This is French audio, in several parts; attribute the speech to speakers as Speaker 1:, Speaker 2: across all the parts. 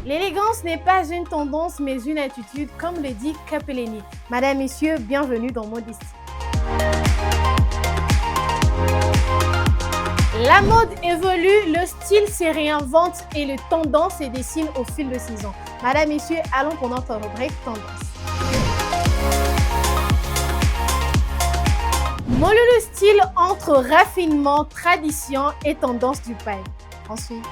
Speaker 1: L'élégance n'est pas une tendance, mais une attitude, comme le dit Capellini. Madame, Messieurs, bienvenue dans Modestie. La mode évolue, le style se réinvente et les tendances se dessinent au fil de saison. Madame, Messieurs, allons pour notre rubrique Tendance. Molulu style entre raffinement, tradition et tendance du paille. Ensuite.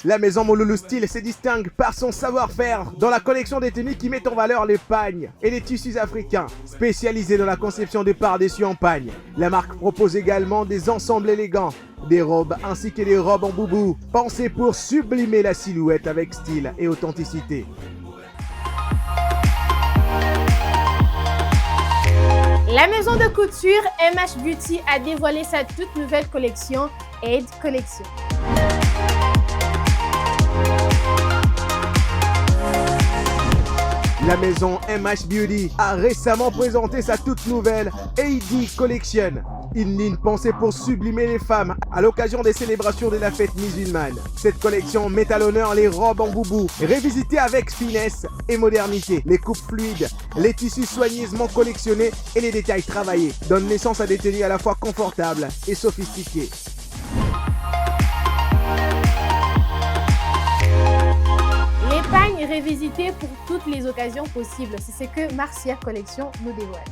Speaker 2: La maison Molulu Style se distingue par son savoir-faire dans la collection des tenues qui met en valeur les pagnes et les tissus africains. Spécialisée dans la conception de pardessus en pagne, la marque propose également des ensembles élégants, des robes ainsi que des robes en boubou, pensées pour sublimer la silhouette avec style et authenticité.
Speaker 1: La maison de couture MH Beauty a dévoilé sa toute nouvelle collection, Aid Collection.
Speaker 2: La maison MH Beauty a récemment présenté sa toute nouvelle AD Collection, une ligne pensée pour sublimer les femmes à l'occasion des célébrations de la fête musulmane. Cette collection met à l'honneur les robes en boubou, révisitées avec finesse et modernité. Les coupes fluides, les tissus soigneusement collectionnés et les détails travaillés donnent naissance à des tenues à la fois confortables et sophistiquées.
Speaker 1: Les pagnes révisitées pour toutes les occasions possibles, c'est ce que Marcia Collection nous dévoile.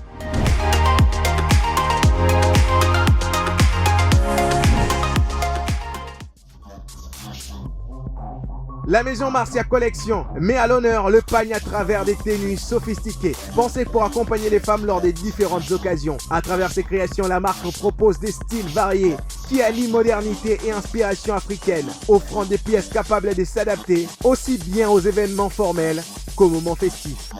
Speaker 2: La maison Marcia Collection met à l'honneur le pagne à travers des tenues sophistiquées, pensées pour accompagner les femmes lors des différentes occasions. À travers ses créations, la marque propose des styles variés qui allient modernité et inspiration africaine, offrant des pièces capables de s'adapter aussi bien aux événements formels qu'aux moments festifs.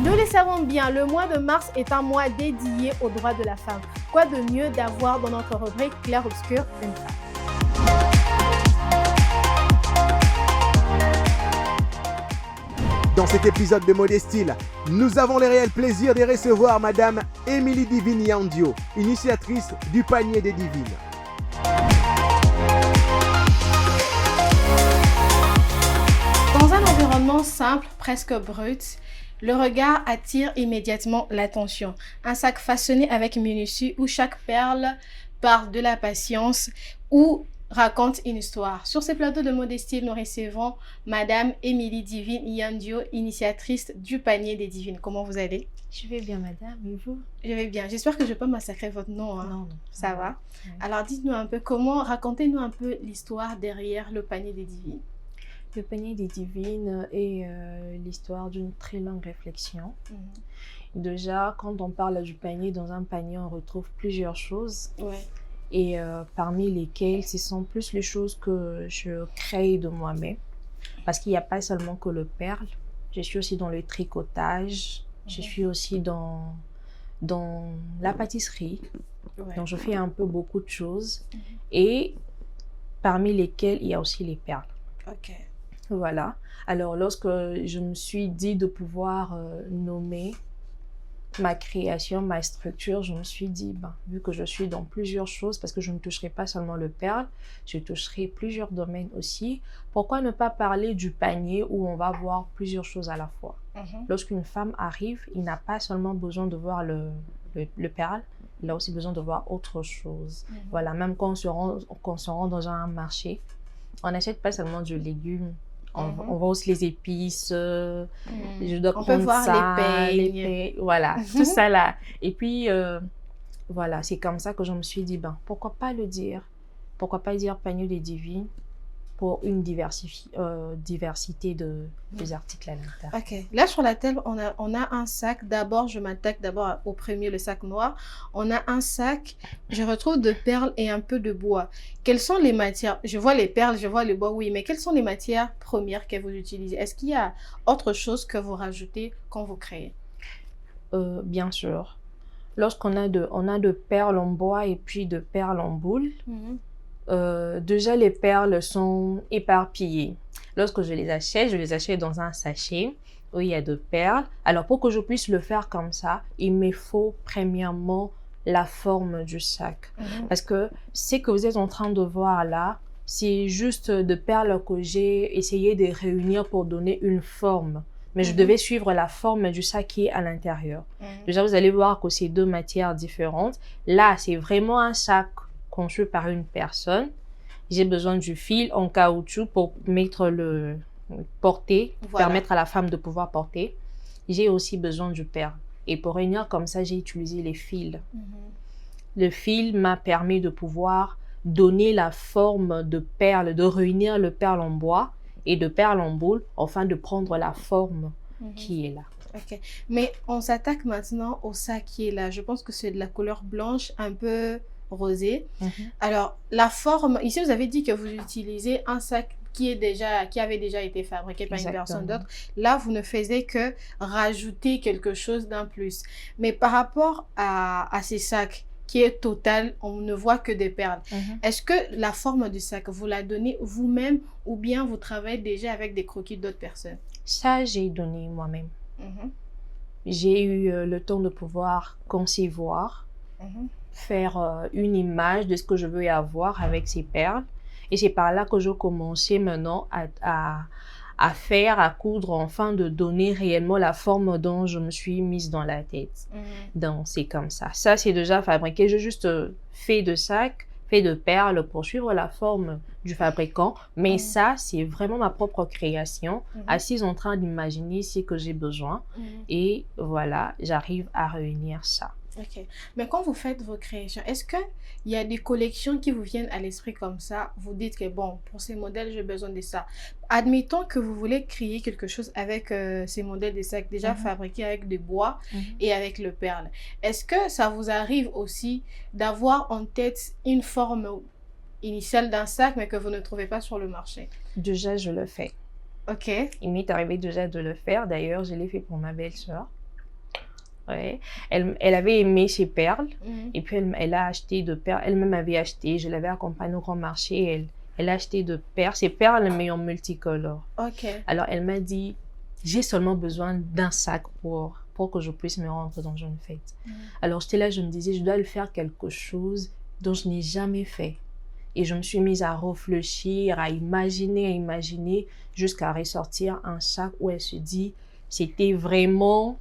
Speaker 1: Nous le savons bien, le mois de mars est un mois dédié aux droits de la femme. Quoi de mieux d'avoir dans notre rubrique Clair-Obscur une femme?
Speaker 2: Dans cet épisode de Modestie, nous avons le réel plaisir de recevoir Madame Émilie Divine Yandio, initiatrice du panier des divines.
Speaker 1: Dans un environnement simple, presque brut, le regard attire immédiatement l'attention. Un sac façonné avec minutie où chaque perle parle de la patience ou raconte une histoire. Sur ces plateaux de Modestie, nous recevons Madame Émilie Divine Yandio, initiatrice du panier des divines. Comment vous allez?
Speaker 3: Je vais bien, madame. Et vous?
Speaker 1: Je vais bien. J'espère que je ne vais pas massacrer votre nom. Hein.
Speaker 3: Non.
Speaker 1: Ça va?
Speaker 3: Oui.
Speaker 1: Alors, dites-nous un peu racontez-nous un peu l'histoire derrière le panier des divines.
Speaker 3: Le panier des divines est l'histoire d'une très longue réflexion. Déjà, quand on parle du panier, dans un panier, on retrouve plusieurs choses.
Speaker 1: Ouais.
Speaker 3: Et parmi lesquelles, ce sont plus les choses que je crée de moi-même. Parce qu'il n'y a pas seulement que le perle. Je suis aussi dans le tricotage. Je suis aussi dans la pâtisserie.
Speaker 1: Ouais.
Speaker 3: Donc, je fais un peu beaucoup de choses. Et parmi lesquelles, il y a aussi les perles.
Speaker 1: Ok.
Speaker 3: Voilà. Alors, lorsque je me suis dit de pouvoir nommer ma création, ma structure, je me suis dit, vu que je suis dans plusieurs choses, parce que je ne toucherai pas seulement le perle, je toucherai plusieurs domaines aussi, pourquoi ne pas parler du panier où on va voir plusieurs choses à la fois? Lorsqu'une femme arrive, il n'a pas seulement besoin de voir le perle, il a aussi besoin de voir autre chose. Voilà, même quand on se rend dans un marché, on n'achète pas seulement du légume. On voit aussi les épices, je dois
Speaker 1: on peut voir
Speaker 3: ça,
Speaker 1: les peignes.
Speaker 3: Voilà, tout ça là. Et puis, voilà, c'est comme ça que je me suis dit, pourquoi pas le dire? Pourquoi pas dire panier des divines? pour une diversité des articles à l'intérieur.
Speaker 1: Ok. Là, sur la table, on a un sac. D'abord, je m'attaque d'abord au premier, le sac noir. On a un sac, je retrouve de perles et un peu de bois. Quelles sont les matières? Je vois les perles, je vois le bois, oui, mais quelles sont les matières premières que vous utilisez? Est-ce qu'il y a autre chose que vous rajoutez quand vous créez?
Speaker 3: Bien sûr. Lorsqu'on on a de perles en bois et puis de perles en boule, déjà les perles sont éparpillées. Lorsque je les achète dans un sachet où il y a de perles. Alors pour que je puisse le faire comme ça, il me faut premièrement la forme du sac. Parce que ce que vous êtes en train de voir là, c'est juste de perles que j'ai essayé de réunir pour donner une forme. Mais je devais suivre la forme du sac qui est à l'intérieur. Déjà, vous allez voir que c'est deux matières différentes. Là, c'est vraiment un sac conçu par une personne. J'ai besoin du fil en caoutchouc pour porter, permettre à la femme de pouvoir porter. J'ai aussi besoin du perle. Et pour réunir comme ça, j'ai utilisé les fils. Le fil m'a permis de pouvoir donner la forme de perle, de réunir le perle en bois et de perles en boule, afin de prendre la forme qui est là.
Speaker 1: Ok. Mais on s'attaque maintenant au sac qui est là. Je pense que c'est de la couleur blanche, un peu rosée. Alors, la forme, ici vous avez dit que vous utilisez un sac qui avait déjà été fabriqué par une personne d'autre. Là, vous ne faisiez que rajouter quelque chose d'un plus. Mais par rapport à ces sacs, qui est total, on ne voit que des perles. Est-ce que la forme du sac, vous la donnez vous-même ou bien vous travaillez déjà avec des croquis d'autres personnes?
Speaker 3: Ça, j'ai donné moi-même. J'ai eu le temps de pouvoir concevoir, faire une image de ce que je veux avoir avec ces perles. Et c'est par là que je commençais maintenant à coudre, enfin de donner réellement la forme dont je me suis mise dans la tête. Donc c'est comme ça. Ça, c'est déjà fabriqué. J'ai juste fait de sac, fait de perles pour suivre la forme du fabricant. Mais ça, c'est vraiment ma propre création, assise en train d'imaginer ce que j'ai besoin. Et voilà, j'arrive à réunir ça.
Speaker 1: Ok. Mais quand vous faites vos créations, est-ce qu'il y a des collections qui vous viennent à l'esprit comme ça? Vous dites que bon, pour ces modèles, j'ai besoin de ça. Admettons que vous voulez créer quelque chose avec ces modèles de sacs déjà fabriqués avec du bois et avec le perle. Est-ce que ça vous arrive aussi d'avoir en tête une forme initiale d'un sac, mais que vous ne trouvez pas sur le marché?
Speaker 3: Déjà, je le fais.
Speaker 1: Ok.
Speaker 3: Il m'est arrivé déjà de le faire. D'ailleurs, je l'ai fait pour ma belle-sœur. Ouais. Elle avait aimé ces perles et puis elle a acheté de perles. Elle-même avait acheté, je l'avais accompagnée au grand marché. Elle a acheté de perles, ces perles mais en multicolore.
Speaker 1: Ok.
Speaker 3: Alors elle m'a dit, j'ai seulement besoin d'un sac pour que je puisse me rendre dans une fête. Alors j'étais là, je me disais, je dois lui faire quelque chose dont je n'ai jamais fait. Et je me suis mise à réfléchir, à imaginer jusqu'à ressortir un sac où elle se dit, c'était vraiment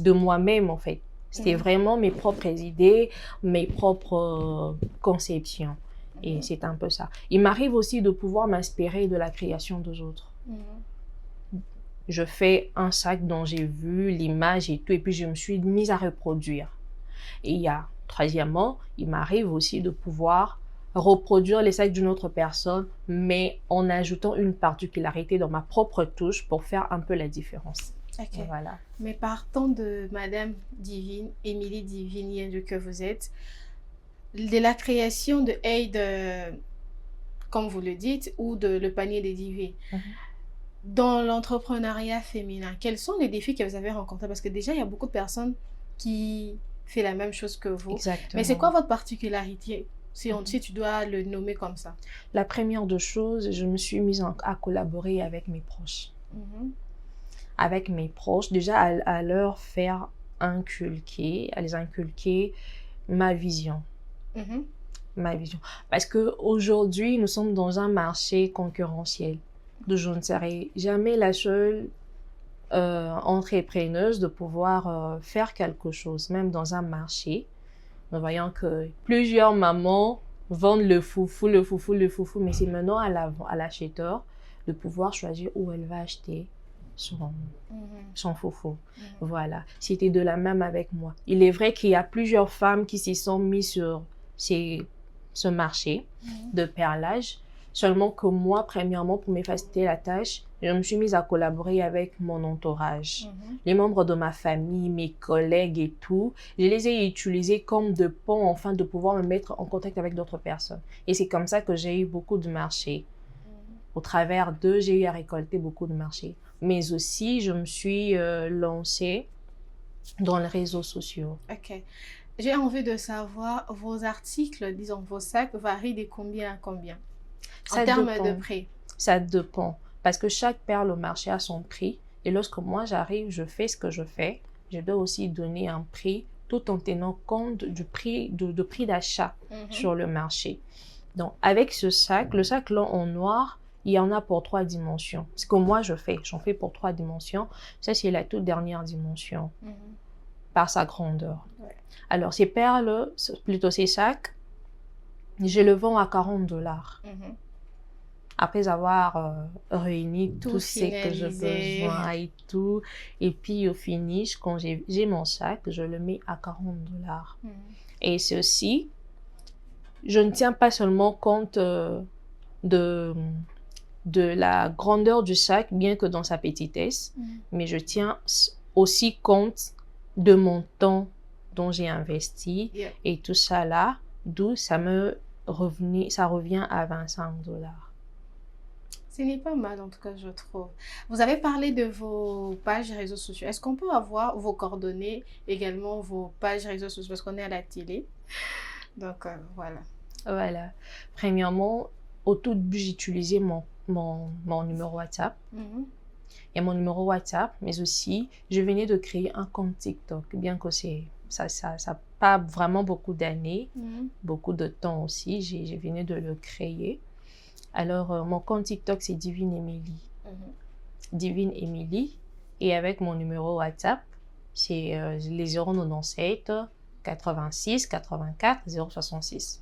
Speaker 3: de moi-même en fait. C'était vraiment mes propres idées, mes propres conceptions. Et c'est un peu ça. Il m'arrive aussi de pouvoir m'inspirer de la création des autres. Je fais un sac dont j'ai vu l'image et tout, et puis je me suis mise à reproduire. Et troisièmement, il m'arrive aussi de pouvoir reproduire les sacs d'une autre personne, mais en ajoutant une particularité dans ma propre touche pour faire un peu la différence.
Speaker 1: Ok.
Speaker 3: Voilà.
Speaker 1: Mais partant de Madame Divine, Émilie Divine, que vous êtes, de la création de Aide, comme vous le dites, ou de le panier des divines, dans l'entrepreneuriat féminin, quels sont les défis que vous avez rencontrés? Parce que déjà, il y a beaucoup de personnes qui font la même chose que vous.
Speaker 3: Exactement.
Speaker 1: Mais c'est quoi votre particularité, si tu dois le nommer comme ça?
Speaker 3: La première des choses, je me suis mise à collaborer avec mes proches. Avec mes proches, déjà à leur faire inculquer, à les inculquer ma vision. Ma vision. Parce qu'aujourd'hui, nous sommes dans un marché concurrentiel. Je ne serai jamais la seule entrepreneuse de pouvoir faire quelque chose, même dans un marché. Nous voyons que plusieurs mamans vendent le foufou, mais c'est maintenant à l'acheteur de pouvoir choisir où elle va acheter son foufou. Voilà. C'était de la même avec moi. Il est vrai qu'il y a plusieurs femmes qui s'y sont mises sur ce marché de perlage. Seulement que moi, premièrement, pour me faciliter la tâche, je me suis mise à collaborer avec mon entourage. Les membres de ma famille, mes collègues et tout, je les ai utilisés comme de pont afin de pouvoir me mettre en contact avec d'autres personnes. Et c'est comme ça que j'ai eu beaucoup de marchés. Au travers d'eux, j'ai eu à récolter beaucoup de marchés. Mais aussi, je me suis lancée dans les réseaux sociaux.
Speaker 1: Ok. J'ai envie de savoir, vos articles, disons vos sacs, varient de combien à combien? En termes de prix.
Speaker 3: Ça dépend. Parce que chaque perle au marché a son prix. Et lorsque moi j'arrive, je fais ce que je fais, je dois aussi donner un prix tout en tenant compte du prix, de prix d'achat sur le marché. Donc, avec ce sac, le sac là en noir, il y en a pour 3 dimensions. Ce que moi je fais, j'en fais pour 3 dimensions. Ça, c'est la toute dernière dimension par sa grandeur.
Speaker 1: Ouais.
Speaker 3: Alors, ces perles, plutôt ces sacs, je le vends à $40. Après avoir réuni tout ce que j'ai besoin et tout. Et puis au finish, quand j'ai mon sac, je le mets à $40. Et ceci, je ne tiens pas seulement compte de la grandeur du sac, bien que dans sa petitesse, mais je tiens aussi compte de mon temps dont j'ai investi et tout ça là, d'où ça revient à $25.
Speaker 1: Ce n'est pas mal, en tout cas, je trouve. Vous avez parlé de vos pages réseaux sociaux. Est-ce qu'on peut avoir vos coordonnées, également vos pages réseaux sociaux, parce qu'on est à la télé. Donc, voilà.
Speaker 3: Voilà. Premièrement, au tout début, j'utilisais mon numéro WhatsApp. Il y a mon numéro WhatsApp, mais aussi, je venais de créer un compte TikTok, bien que ça n'a pas vraiment beaucoup d'années, beaucoup de temps aussi. Je venais de le créer. Alors, mon compte TikTok, c'est Divine Emily. Divine Emily. Et avec mon numéro WhatsApp, c'est les 097 86 84 066.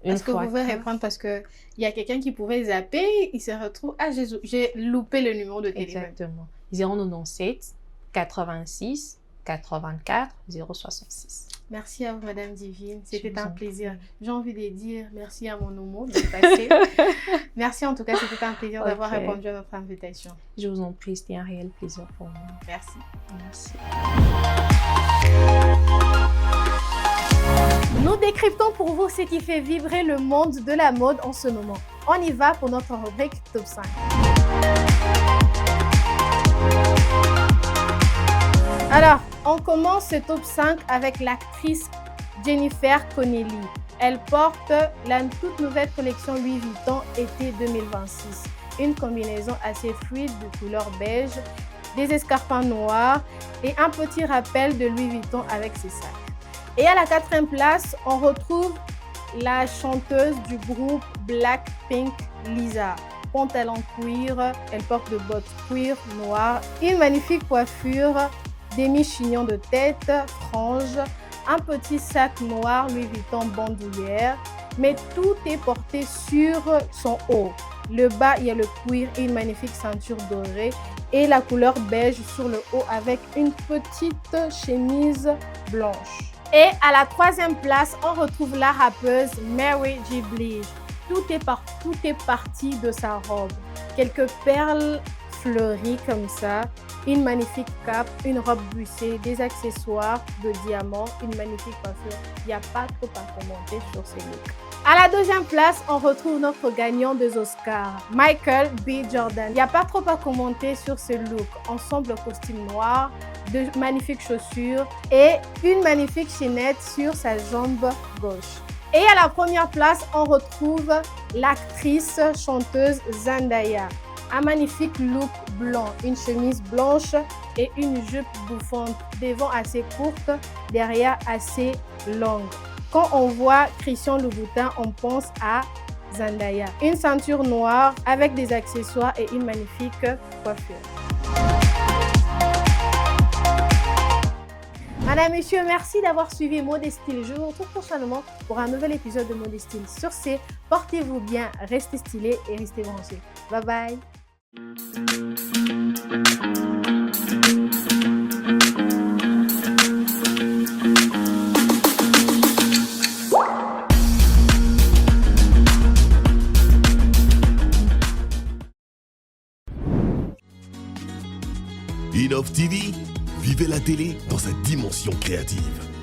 Speaker 1: Est-ce que vous pouvez répondre parce qu'il y a quelqu'un qui pouvait zapper, il se retrouve, ah, j'ai loupé le numéro de téléphone.
Speaker 3: Exactement. 097 86 84 066.
Speaker 1: Merci à vous, Madame Divine. C'était un plaisir. J'ai envie de dire merci à mon homo de passer. Merci en tout cas, c'était un plaisir d'avoir répondu à notre invitation.
Speaker 3: Je vous en prie, c'était un réel plaisir pour moi.
Speaker 1: Merci.
Speaker 3: Merci.
Speaker 1: Nous décryptons pour vous ce qui fait vibrer le monde de la mode en ce moment. On y va pour notre rubrique Top 5. Alors, on commence ce top 5 avec l'actrice Jennifer Connelly. Elle porte la toute nouvelle collection Louis Vuitton été 2026. Une combinaison assez fluide de couleur beige, des escarpins noirs et un petit rappel de Louis Vuitton avec ses sacs. Et à la 4e place, on retrouve la chanteuse du groupe Blackpink, Lisa. Pantalon cuir, elle porte de bottes cuir noires, une magnifique coiffure, des mi-chignons de tête, franges, un petit sac noir Louis Vuitton bandoulière, mais tout est porté sur son haut. Le bas, il y a le cuir et une magnifique ceinture dorée et la couleur beige sur le haut avec une petite chemise blanche. Et à la 3e place, on retrouve la rappeuse Mary J. Blige. Tout est parti de sa robe. Quelques perles fleuries comme ça, une magnifique cape, une robe buissée, des accessoires de diamants, une magnifique coiffure. Il n'y a pas trop à commenter sur ces looks. À la 2e place, on retrouve notre gagnant des Oscars, Michael B. Jordan. Il n'y a pas trop à commenter sur ce look. Ensemble costume noir, de magnifiques chaussures et une magnifique chaînette sur sa jambe gauche. Et à la 1re place, on retrouve l'actrice chanteuse Zendaya. Un magnifique look blanc, une chemise blanche et une jupe bouffante, devant assez courte, derrière assez longue. Quand on voit Christian Louboutin, on pense à Zendaya. Une ceinture noire avec des accessoires et une magnifique coiffure. Madame, Monsieur, merci d'avoir suivi Mode et Style. Je vous retrouve prochainement pour un nouvel épisode de Mode et Style. Sur ce, portez-vous bien, restez stylés et restez branchés. Bye bye.
Speaker 4: Love TV, vivez la télé dans sa dimension créative.